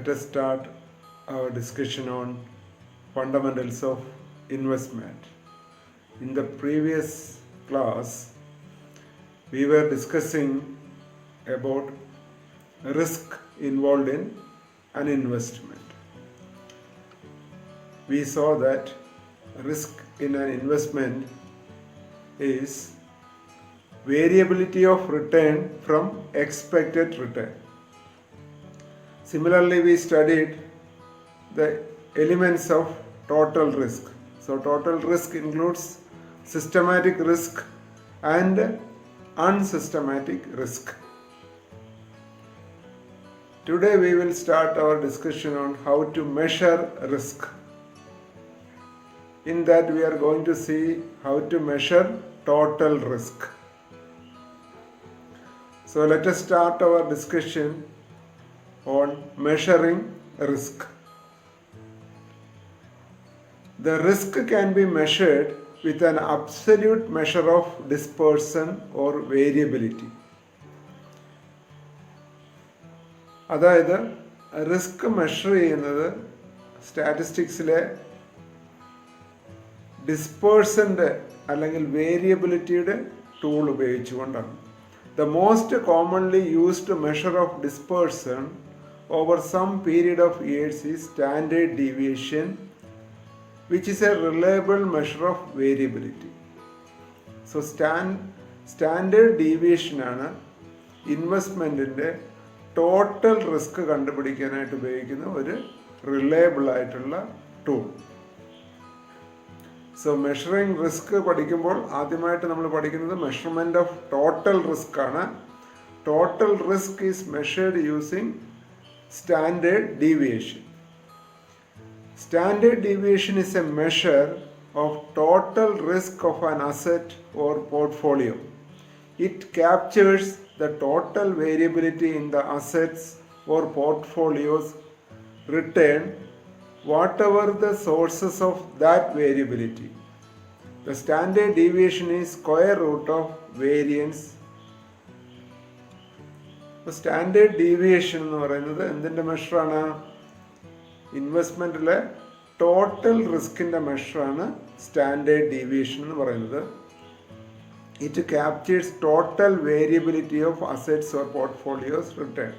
Let us start our discussion on fundamentals of investment. In the previous class, we were discussing about risk involved in an investment. We saw that risk in an investment is variability of return from expected return. Similarly, we studied the elements of total risk. So, total risk includes systematic risk and unsystematic risk. Today, we will start our discussion on how to measure risk. In that, we are going to see how to measure total risk. So, let us start our discussion on measuring risk. The risk can be measured with an absolute measure of dispersion or variability. അതായത് risk measure ചെയ്യുന്നത് സ്റ്റാറ്റിസ്റ്റിക്സിലെ ഡിസ്പേഴ്സൻ്റെ അല്ലെങ്കിൽ വേരിയബിലിറ്റിയുടെ tool ഉപയോഗിച്ചുകൊണ്ടാണ്. The most commonly used measure of dispersion over some period of years is standard deviation, which is a reliable measure of variability. So standard deviation ആണ് ഇൻവെസ്റ്റ്മെൻറ്റിൻ്റെ total risk കണ്ടുപിടിക്കാനായിട്ട് ഉപയോഗിക്കുന്ന ഒരു reliable ആയിട്ടുള്ള tool. So measuring risk പഠിക്കുമ്പോൾ ആദ്യമായിട്ട് നമ്മൾ പഠിക്കുന്നത് measurement of total risk ആണ്. Total risk is measured using standard deviation. Standard deviation is a measure of total risk of an asset or portfolio. It captures the total variability in the assets or portfolio's return, whatever the sources of that variability. The standard deviation is square root of variance. The standard deviation എന്ന് പറയുന്നത് എന്തിൻ്റെ മെഷറാണ്? ഇൻവെസ്റ്റ്മെൻറ്റിലെ total റിസ്കിൻ്റെ മെഷറാണ് standard deviation എന്ന് പറയുന്നത്. It captures total variability of assets or portfolios return.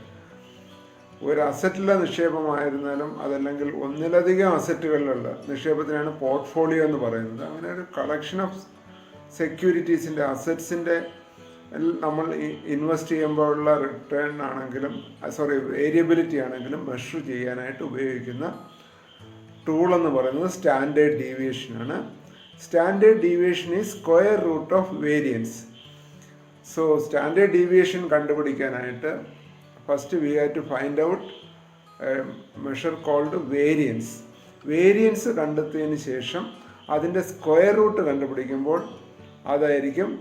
ഒരു അസറ്റിലെ നിക്ഷേപമായിരുന്നാലും അതല്ലെങ്കിൽ ഒന്നിലധികം അസറ്റുകളിലുള്ള നിക്ഷേപത്തിനാണ് portfolio എന്ന് പറയുന്നത്. അങ്ങനെ ഒരു കളക്ഷൻ ഓഫ് സെക്യൂരിറ്റീസിൻ്റെ അസറ്റ്സിൻ്റെ നമ്മൾ ഇൻവെസ്റ്റ് ചെയ്യുമ്പോഴുള്ള റിട്ടേൺ ആണെങ്കിലും വേരിയബിലിറ്റി ആണെങ്കിലും മെഷർ ചെയ്യാനായിട്ട് ഉപയോഗിക്കുന്ന ടൂൾ എന്ന് പറയുന്നത് സ്റ്റാൻഡേർഡ് ഡീവിയേഷനാണ്. Standard deviation is square root of variance. So standard deviation കണ്ടുപിടിക്കാനായിട്ട് first we have to find out measure called variance. Variance കണ്ടെത്തിയതിന് ശേഷം അതിൻ്റെ സ്ക്വയർ റൂട്ട് കണ്ടുപിടിക്കുമ്പോൾ അതായിരിക്കും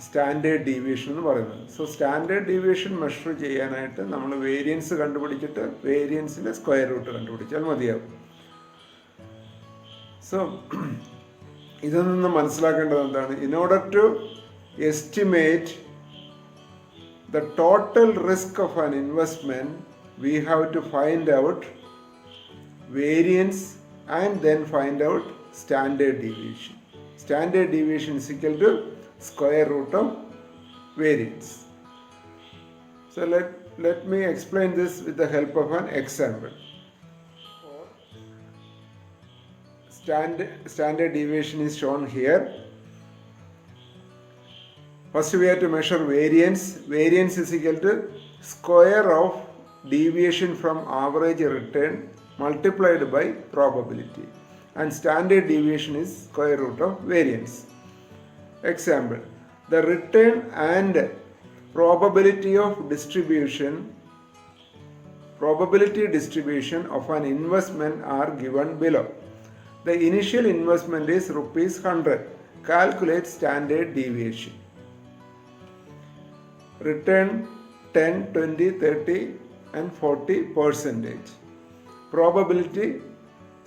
സ്റ്റാൻഡേർഡ് ഡീവിയേഷൻ എന്ന് പറയുന്നത്. സോ സ്റ്റാൻഡേർഡ് ഡീവിയേഷൻ മെഷർ ചെയ്യാനായിട്ട് നമ്മൾ വേരിയൻസ് കണ്ടുപിടിച്ചിട്ട് വേരിയൻസിൻ്റെ സ്ക്വയർ റൂട്ട് കണ്ടുപിടിച്ചാൽ മതിയാവും. സോ ഇതിൽ നിന്ന് മനസ്സിലാക്കേണ്ടത് എന്താണ്? In order to estimate the total risk of an investment we have to find out variance and then find out standard deviation. Standard deviation is equal to square root of variance. So let me explain this with the help of an example. Standard deviation is shown here. First we have to measure variance. Variance is equal to square of deviation from average return multiplied by probability. And standard deviation is square root of variance. Example, the return and probability distribution of an investment are given below. The initial investment is rupees 100. Calculate standard deviation. Return 10, 20, 30 and 40%. Probability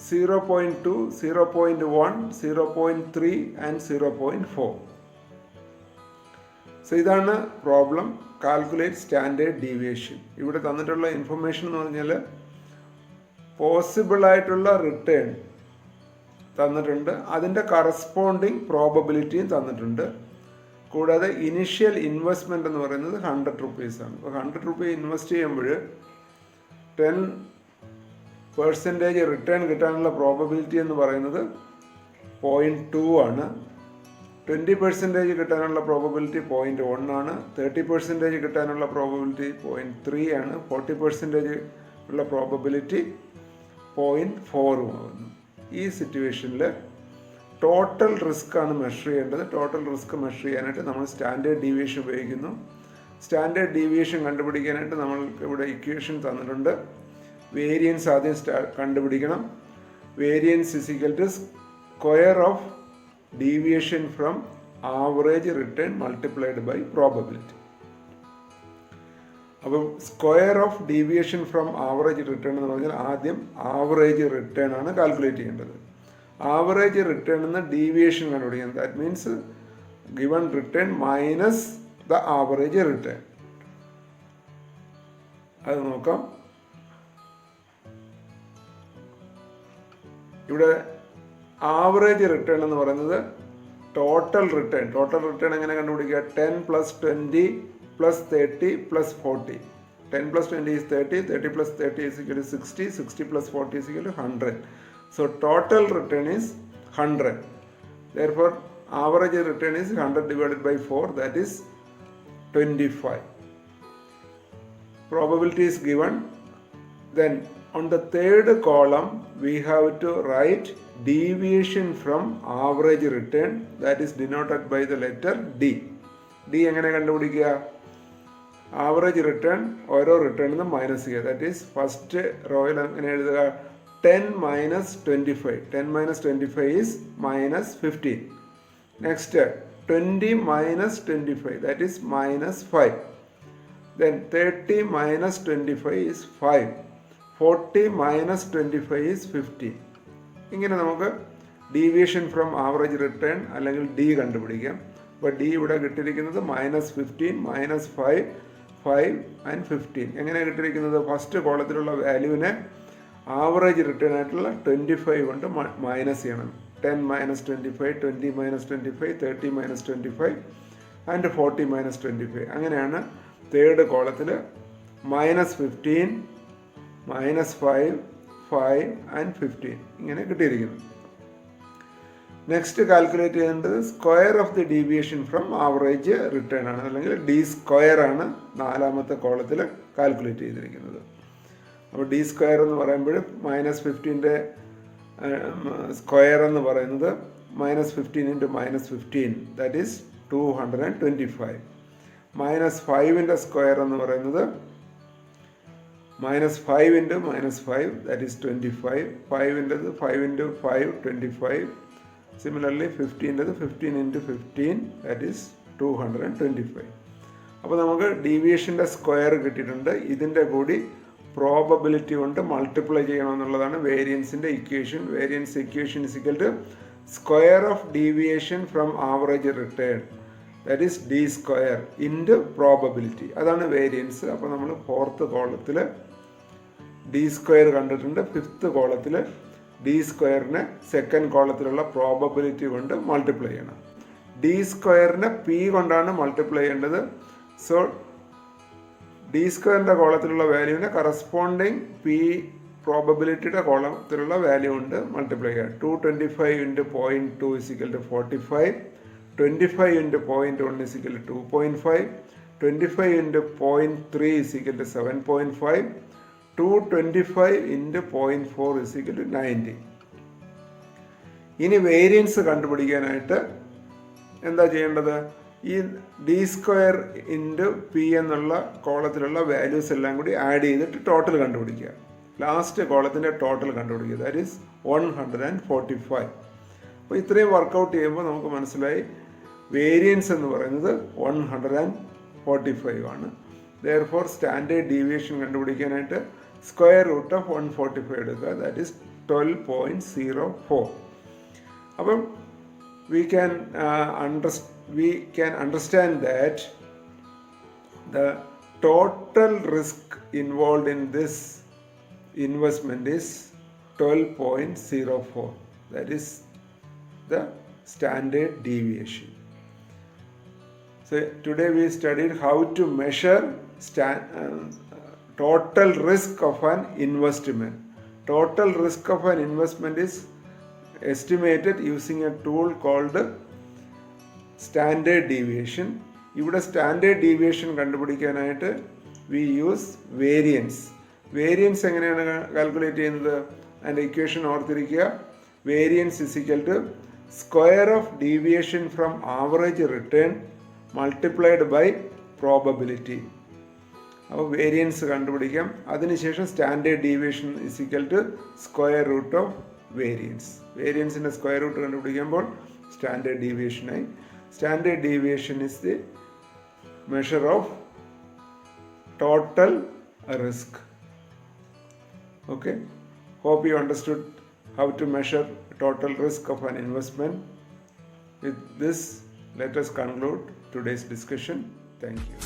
0.2, 0.1, 0.3 and 0.4. So ഇതാണ് problem. Calculate standard deviation. ഇവിടെ തന്നിട്ടുള്ള information എന്ന് പറഞ്ഞാൽ പോസിബിളായിട്ടുള്ള return തന്നിട്ടുണ്ട്, അതിൻ്റെ corresponding പ്രോബബിലിറ്റിയും തന്നിട്ടുണ്ട്. കൂടാതെ initial investment എന്ന് പറയുന്നത് 100 റുപ്പീസാണ്. അപ്പോൾ 100 റുപ്പീസ് ഇൻവെസ്റ്റ് ചെയ്യുമ്പോൾ 10% റിട്ടേൺ കിട്ടാനുള്ള പ്രോബബിലിറ്റി എന്ന് പറയുന്നത് 0.2 ആണ്. 20% കിട്ടാനുള്ള പ്രോബബിലിറ്റി 0.1 ആണ്. 30% കിട്ടാനുള്ള പ്രോബബിലിറ്റി 0.3 ആണ്. 40% ഉള്ള പ്രോബബിലിറ്റി 0.4 ആകുന്നു. ഈ സിറ്റുവേഷനിൽ ടോട്ടൽ റിസ്ക് ആണ് മെഷർ ചെയ്യേണ്ടത്. ടോട്ടൽ റിസ്ക് മെഷർ ചെയ്യാനായിട്ട് നമ്മൾ സ്റ്റാൻഡേർഡ് ഡീവിയേഷൻ ഉപയോഗിക്കുന്നു. സ്റ്റാൻഡേർഡ് ഡീവിയേഷൻ കണ്ടുപിടിക്കാനായിട്ട് നമ്മൾ ഇവിടെ ഇക്വേഷൻ തന്നിട്ടുണ്ട്. വേരിയൻസ് ആദ്യം കണ്ടുപിടിക്കണം. Variance is equal to square of deviation from average return multiplied by probability. അപ്പം square of deviation from average return എന്ന് പറഞ്ഞാൽ ആദ്യം ആവറേജ് റിട്ടേൺ ആണ് കാൽക്കുലേറ്റ് ചെയ്യേണ്ടത്. ആവറേജ് റിട്ടേൺ എന്ന ഡീവിയേഷൻ കണ്ടുപിടിക്കണം. That means given return minus the average return. അത് നോക്കാം. ഇവിടെ ആവറേജ് റിട്ടേൺ എന്ന് പറയുന്നത് ടോട്ടൽ റിട്ടേൺ എങ്ങനെ കണ്ടുപിടിക്കുക? 10 + 20 + 30 + 40. 10 + 20 is 30, 30 + 30 is equal to 60, 60 + 40 is equal to 100. So total return is 100. Therefore, average return is 100 divided by 4, that is 25. Probability is given. Then on the third column, we have to write deviation from average return, that is denoted by the letter D. D എങ്ങനെ കണ്ടുപിടിക്കുക? Average return ഓരോ റിട്ടേണിൽ നിന്ന് minus ചെയ്യുക. That is first റോയിൽ എങ്ങനെ എഴുതുക? 10 - 25. 10 - 25 is -15. Next 20 - 25, that is -5. Then 30 - 25 is 5. 40 - 25 is 15. ഇങ്ങനെ നമുക്ക് deviation from average return അല്ലെങ്കിൽ ഡി കണ്ടുപിടിക്കാം. അപ്പോൾ ഡി ഇവിടെ കിട്ടിയിരിക്കുന്നത് -15, -5, 5 and 15. എങ്ങനെ കിട്ടിയിരിക്കുന്നത്? ഫസ്റ്റ് കോളത്തിലുള്ള വാല്യൂവിനെ ആവറേജ് റിട്ടേൺ ആയിട്ടുള്ള 25 കൊണ്ട് മൈനസ് ചെയ്യണം. 10 - 25, 20 - 25, 30 - 25 ആൻഡ് 40 - 25. അങ്ങനെയാണ് തേർഡ് കോളത്തിൽ -15, -5, 5 and 15 ഇങ്ങനെ കിട്ടിയിരിക്കുന്നു. നെക്സ്റ്റ് കാൽക്കുലേറ്റ് ചെയ്യേണ്ടത് square of the deviation from average return ആണ്, അല്ലെങ്കിൽ ഡി സ്ക്വയർ ആണ് നാലാമത്തെ കോളത്തിൽ കാൽക്കുലേറ്റ് ചെയ്തിരിക്കുന്നത്. അപ്പോൾ ഡി സ്ക്വയർ എന്ന് പറയുമ്പോൾ -15ൻ്റെ സ്ക്വയർ എന്ന് പറയുന്നത് -15 × -15, ദാറ്റ് ഈസ് 225. -5ൻ്റെ സ്ക്വയർ എന്ന് പറയുന്നത് -5 × -5, that is 25. 5 × 5, 25. Similarly 15 × 15, that is 225. അപ്പോൾ നമുക്ക് ഡീവിയേഷൻ്റെ സ്ക്വയർ കിട്ടിയിട്ടുണ്ട്. ഇതിൻ്റെ കൂടി പ്രോബബിലിറ്റി കൊണ്ട് മൾട്ടിപ്ലൈ ചെയ്യണമെന്നുള്ളതാണ് വേരിയൻസിൻ്റെ equation. Variance equation is equal to square of deviation from average return, that is D square into probability. അതാണ് വേരിയൻസ്. അപ്പോൾ നമ്മൾ ഫോർത്ത് കോളത്തിൽ ഡി സ്ക്വയർ കണ്ടിട്ടുണ്ട്. ഫിഫ്ത്ത് കോളത്തിൽ ഡി സ്ക്വയറിനെ സെക്കൻഡ് കോളത്തിലുള്ള പ്രോബബിലിറ്റി കൊണ്ട് മൾട്ടിപ്ലൈ ചെയ്യണം. ഡി സ്ക്വയറിനെ പി കൊണ്ടാണ് മൾട്ടിപ്ലൈ ചെയ്യേണ്ടത്. സോ ഡി സ്ക്വയറിൻ്റെ കോളത്തിലുള്ള വാല്യൂവിനെ കറസ്പോണ്ടിങ് പി പ്രോബബിലിറ്റിയുടെ കോളത്തിലുള്ള വാല്യൂ കൊണ്ട് മൾട്ടിപ്ലൈ ചെയ്യുക. 225 × 0.2 is equal to 45. 25 × 0.1 is equal to 2.5. 25 × 0.3 is equal to 7.5. 225 × 0.4 is equal to 90. ഇനി വേരിയൻസ് കണ്ടുപിടിക്കാനായിട്ട് എന്താ ചെയ്യേണ്ടത്? ഈ ഡി സ്ക്വയർ ഇൻറ്റു പി എന്നുള്ള കോളത്തിലുള്ള വാല്യൂസ് എല്ലാം കൂടി ആഡ് ചെയ്തിട്ട് ടോട്ടൽ കണ്ടുപിടിക്കുക. ലാസ്റ്റ് കോളത്തിൻ്റെ ടോട്ടൽ കണ്ടുപിടിക്കുക, ദാറ്റ് ഈസ് 145. അപ്പോൾ ഇത്രയും വർക്കൗട്ട് ചെയ്യുമ്പോൾ നമുക്ക് മനസ്സിലായി വേരിയൻസ് എന്ന് പറയുന്നത് 145 ആണ്. ദെയർഫോർ സ്റ്റാൻഡേർഡ് ഡീവിയേഷൻ കണ്ടുപിടിക്കാനായിട്ട് സ്ക്വയർ റൂട്ട് ഓഫ് 145 എടുക്കുക, ദാറ്റ് ഈസ് 12.04. അപ്പം we can understand that the total risk involved in this investment is 12.04. That is the standard deviation. So today we studied how to measure total risk of an investment. Total risk of an investment is estimated using a tool called standard deviation. ഇവിടെ standard deviation കണ്ടുപിടിക്കാനായിട്ട് we use variance. Variance എങ്ങനെയാണ് calculate ചെയ്യുന്നത്? അതിൻ്റെ equation ഓർത്തിരിക്കുക. Variance is equal to square of deviation from average return multiplied by probability. അപ്പോൾ variance കണ്ടുപിടിക്കാം. അതിനുശേഷം standard deviation is equal to square root of variance. വേരിയൻസിൻ്റെ square root കണ്ടുപിടിക്കുമ്പോൾ standard ഡീവിയേഷനായി. Standard deviation is the measure of total risk. Okay, hope you understood how to measure total risk of an investment. With this, let us conclude today's discussion. Thank you.